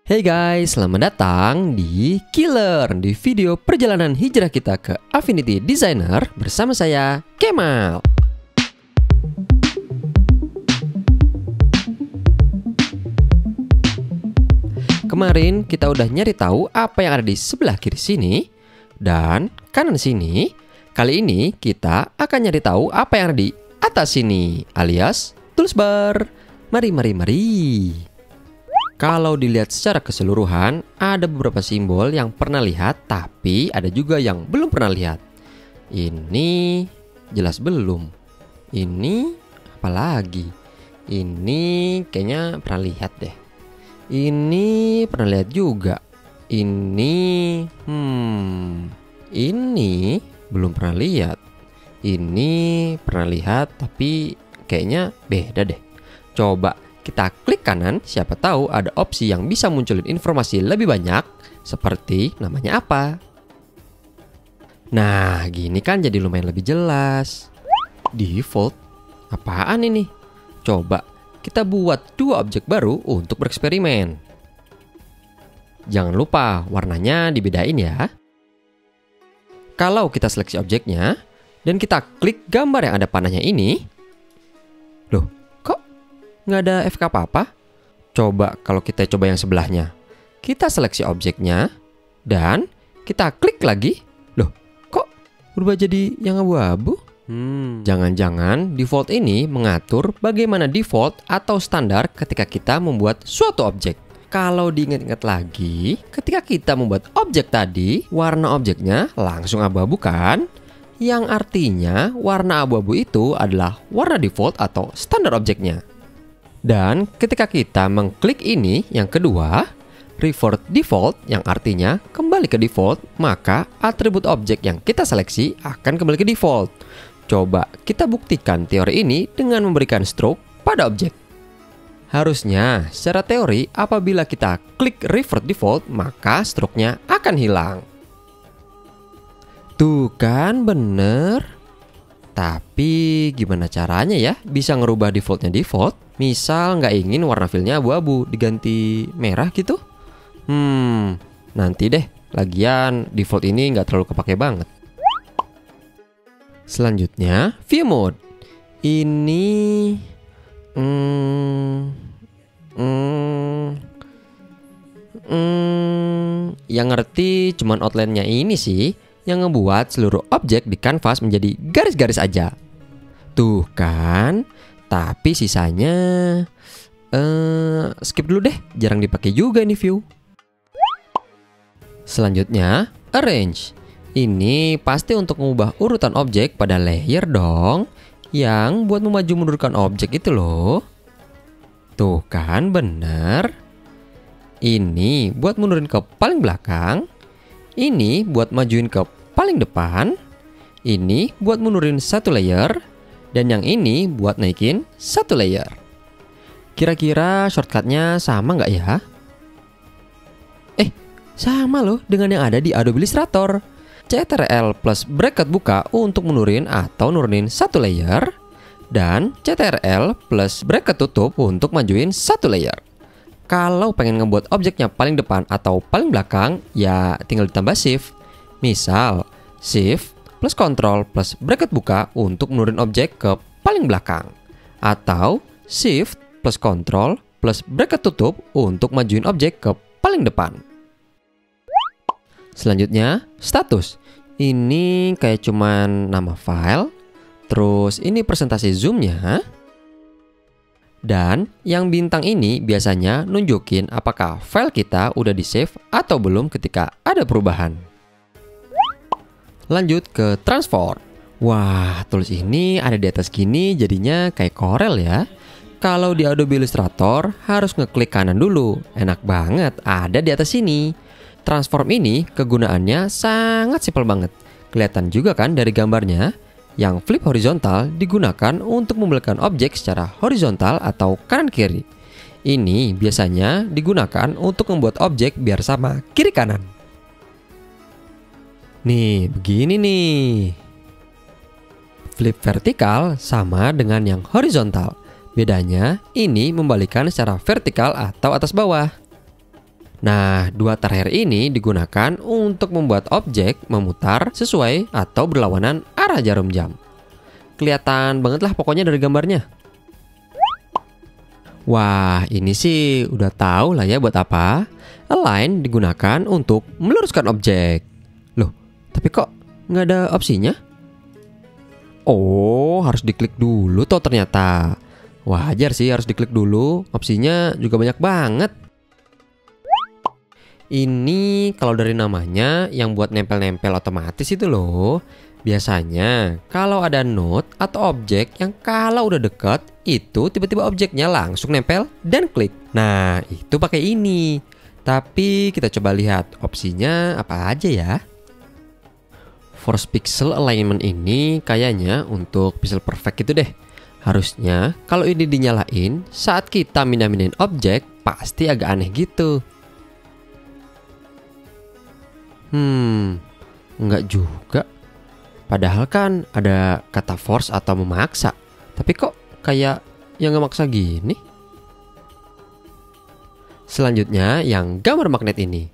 Hey guys, selamat datang di Killer, di video perjalanan hijrah kita ke Affinity Designer bersama saya, Kemal. Kemarin kita udah nyari tahu apa yang ada di sebelah kiri sini dan kanan sini. Kali ini kita akan nyari tahu apa yang ada di atas sini, alias toolbar. Mari. Kalau dilihat secara keseluruhan, ada beberapa simbol yang pernah lihat, tapi ada juga yang belum pernah lihat. Ini jelas belum. Ini apa lagi? Ini kayaknya pernah lihat deh. Ini pernah lihat juga. Ini belum pernah lihat. Ini pernah lihat, tapi kayaknya beda deh. Coba kita klik kanan, siapa tahu ada opsi yang bisa munculin informasi lebih banyak, seperti namanya apa. Nah, gini kan jadi lumayan lebih jelas. Default? Apaan ini? Coba kita buat dua objek baru untuk bereksperimen. Jangan lupa warnanya dibedain ya. Kalau kita seleksi objeknya, dan kita klik gambar yang ada panahnya ini, loh, nggak ada FK apa-apa. Coba kalau kita coba yang sebelahnya. Kita seleksi objeknya dan kita klik lagi. Loh, kok berubah jadi yang abu-abu? Jangan-jangan default ini mengatur bagaimana default atau standar ketika kita membuat suatu objek. Kalau diingat-ingat lagi, ketika kita membuat objek tadi, warna objeknya langsung abu-abu kan? Yang artinya warna abu-abu itu adalah warna default atau standar objeknya. Dan ketika kita mengklik ini yang kedua, revert default yang artinya kembali ke default, maka atribut objek yang kita seleksi akan kembali ke default. Coba kita buktikan teori ini dengan memberikan stroke pada objek. Harusnya secara teori apabila kita klik revert default, maka stroke-nya akan hilang. Tuh kan bener. Tapi gimana caranya ya bisa ngerubah defaultnya default? Misal nggak ingin warna fillnya abu-abu, diganti merah gitu? Nanti deh, lagian default ini nggak terlalu kepake banget. Selanjutnya, view mode. Ini yang ngerti cuman outline-nya ini sih, yang ngebuat seluruh objek di kanvas menjadi garis-garis aja. Tuh kan? Tapi sisanya skip dulu deh, jarang dipakai juga ini view. Selanjutnya, arrange. Ini pasti untuk mengubah urutan objek pada layer dong, yang buat memaju mundurkan objek itu loh. Tuh kan bener. Ini buat mundurin ke paling belakang. Ini buat majuin ke paling depan. Ini buat mundurin satu layer. Dan yang ini buat naikin satu layer. Kira-kira shortcutnya sama nggak ya? Sama loh dengan yang ada di Adobe Illustrator. CTRL plus bracket buka untuk mundurin atau nurunin satu layer. Dan CTRL plus bracket tutup untuk majuin satu layer. Kalau pengen ngebuat objeknya paling depan atau paling belakang, ya tinggal ditambah shift. Misal, shift plus Ctrl plus bracket buka untuk menurunin objek ke paling belakang. Atau shift plus Ctrl plus bracket tutup untuk majuin objek ke paling depan. Selanjutnya, status. Ini kayak cuman nama file. Terus ini presentasi zoomnya. Dan yang bintang ini biasanya nunjukin apakah file kita udah di save atau belum ketika ada perubahan. Lanjut ke transform. Wah, tools ini ada di atas gini jadinya kayak Corel ya. Kalau di Adobe Illustrator harus ngeklik kanan dulu. Enak banget, ada di atas sini. Transform ini kegunaannya sangat simpel banget. Kelihatan juga kan dari gambarnya. Yang flip horizontal digunakan untuk membalikan objek secara horizontal atau kanan kiri. Ini biasanya digunakan untuk membuat objek biar sama kiri kanan. Nih, begini nih. Flip vertikal sama dengan yang horizontal. Bedanya ini membalikan secara vertikal atau atas bawah. Nah, dua terakhir ini digunakan untuk membuat objek memutar sesuai atau berlawanan arah jarum jam. Kelihatan banget lah pokoknya dari gambarnya. Wah, ini sih udah tahu lah ya buat apa. Align digunakan untuk meluruskan objek. Loh, tapi kok nggak ada opsinya? Oh, harus diklik dulu toh ternyata. Wajar sih harus diklik dulu, opsinya juga banyak banget. Ini kalau dari namanya yang buat nempel-nempel otomatis itu loh. Biasanya kalau ada node atau objek yang kalau udah deket itu tiba-tiba objeknya langsung nempel dan klik. Nah itu pakai ini. Tapi kita coba lihat opsinya apa aja ya. Force pixel alignment ini kayaknya untuk pixel perfect itu deh. Harusnya kalau ini dinyalain saat kita mindah-mindahin objek pasti agak aneh gitu. Enggak juga. Padahal kan ada kata force atau memaksa. Tapi kok kayak yang nggak maksa gini? Selanjutnya yang gambar magnet ini.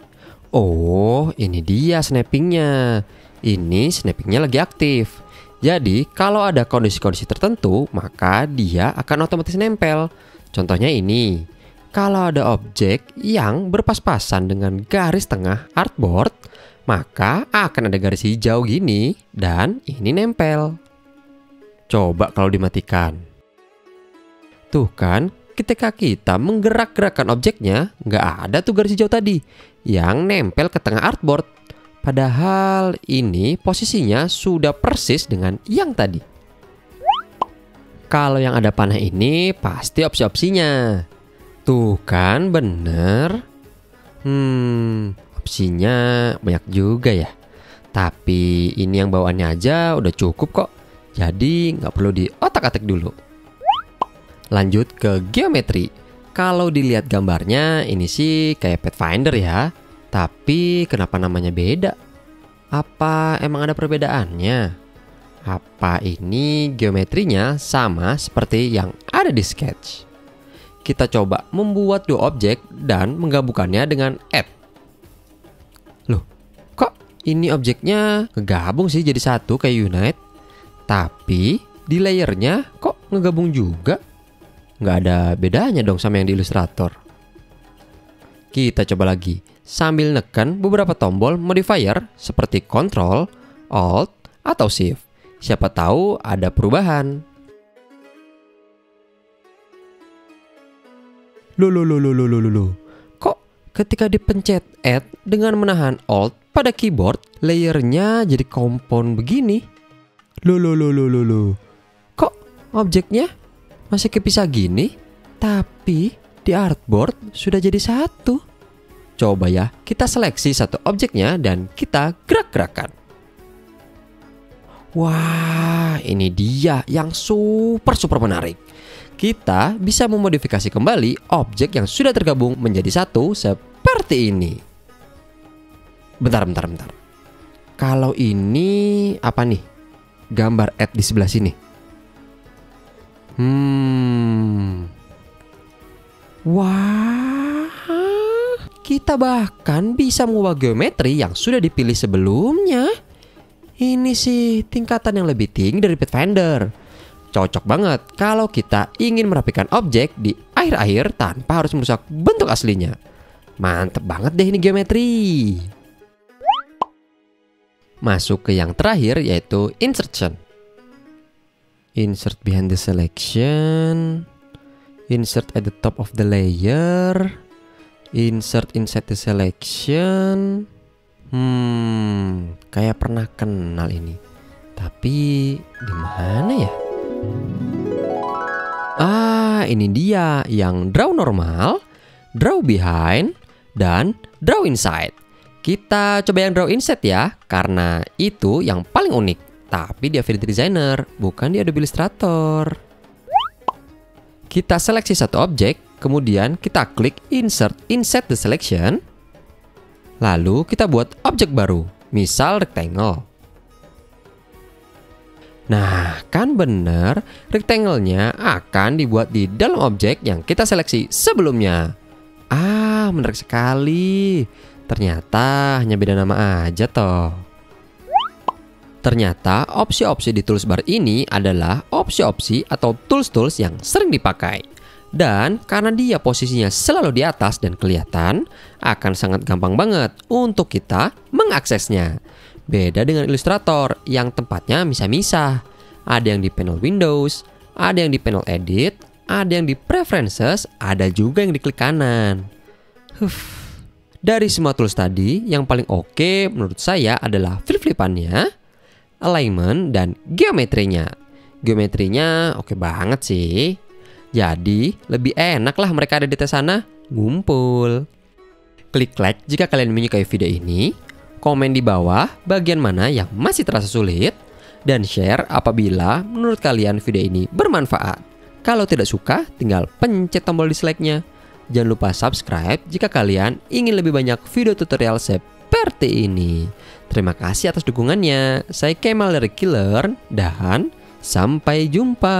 Oh, ini dia snappingnya. Ini snappingnya lagi aktif. Jadi kalau ada kondisi-kondisi tertentu, maka dia akan otomatis nempel. Contohnya ini. Kalau ada objek yang berpas-pasan dengan garis tengah artboard, maka akan ada garis hijau gini dan ini nempel. Coba kalau dimatikan. Tuh kan, ketika kita menggerak-gerakkan objeknya, nggak ada tuh garis hijau tadi yang nempel ke tengah artboard. Padahal ini posisinya sudah persis dengan yang tadi. Kalau yang ada panah ini pasti opsi-opsinya. Tuh kan bener. Opsinya banyak juga ya. Tapi ini yang bawaannya aja udah cukup kok. Jadi nggak perlu diotak-atik dulu. Lanjut ke geometri. Kalau dilihat gambarnya ini sih kayak Pathfinder ya. Tapi kenapa namanya beda? Apa emang ada perbedaannya? Apa ini geometrinya sama seperti yang ada di Sketch? Kita coba membuat dua objek dan menggabungkannya dengan add. Loh, kok ini objeknya ngegabung sih jadi satu kayak unite? Tapi di layernya kok ngegabung juga? Nggak ada bedanya dong sama yang di Illustrator. Kita coba lagi sambil neken beberapa tombol modifier seperti Ctrl, Alt, atau Shift. Siapa tahu ada perubahan. Loh. Kok ketika dipencet Add dengan menahan Alt pada keyboard, layernya jadi kompon begini? Loh. Kok objeknya masih kepisah gini? Tapi di artboard sudah jadi satu. Coba ya, kita seleksi satu objeknya dan kita gerak-gerakan. Wah, ini dia yang super menarik. Kita bisa memodifikasi kembali objek yang sudah tergabung menjadi satu seperti ini. Bentar. Kalau ini apa nih? Gambar add di sebelah sini. Wah, kita bahkan bisa mengubah geometri yang sudah dipilih sebelumnya. Ini sih tingkatan yang lebih tinggi dari Pathfinder. Cocok banget kalau kita ingin merapikan objek di akhir-akhir tanpa harus merusak bentuk aslinya. Mantep banget deh ini geometri. Masuk ke yang terakhir yaitu insertion. Insert behind the selection. Insert at the top of the layer. Insert inside the selection. Kayak pernah kenal ini. Tapi di mana ya? Ini dia yang draw normal, draw behind, dan draw inside. Kita coba yang draw inside ya, karena itu yang paling unik. Tapi di Affinity Designer, bukan di Adobe Illustrator. Kita seleksi satu objek, kemudian kita klik Insert Inside the Selection. Lalu kita buat objek baru, misal rectangle. Nah, kan bener, rectangle-nya akan dibuat di dalam objek yang kita seleksi sebelumnya. Wah, menarik sekali. Ternyata hanya beda nama aja toh. Ternyata opsi-opsi di toolsbar ini adalah opsi-opsi atau tools-tools yang sering dipakai. Dan karena dia posisinya selalu di atas dan kelihatan, akan sangat gampang banget untuk kita mengaksesnya. Beda dengan Illustrator yang tempatnya misah-misah. Ada yang di panel Windows, ada yang di panel Edit, ada yang di Preferences, ada juga yang di klik kanan. Dari semua tools tadi, yang paling oke menurut saya adalah flip-flipannya, alignment, dan geometrinya. Geometrinya oke banget sih. Jadi lebih enak lah mereka ada di sana, ngumpul. Klik like jika kalian menyukai video ini, komen di bawah bagian mana yang masih terasa sulit, dan share apabila menurut kalian video ini bermanfaat. Kalau tidak suka, tinggal pencet tombol dislike-nya. Jangan lupa subscribe jika kalian ingin lebih banyak video tutorial seperti ini. Terima kasih atas dukungannya. Saya Kemal dari Killer, dan sampai jumpa.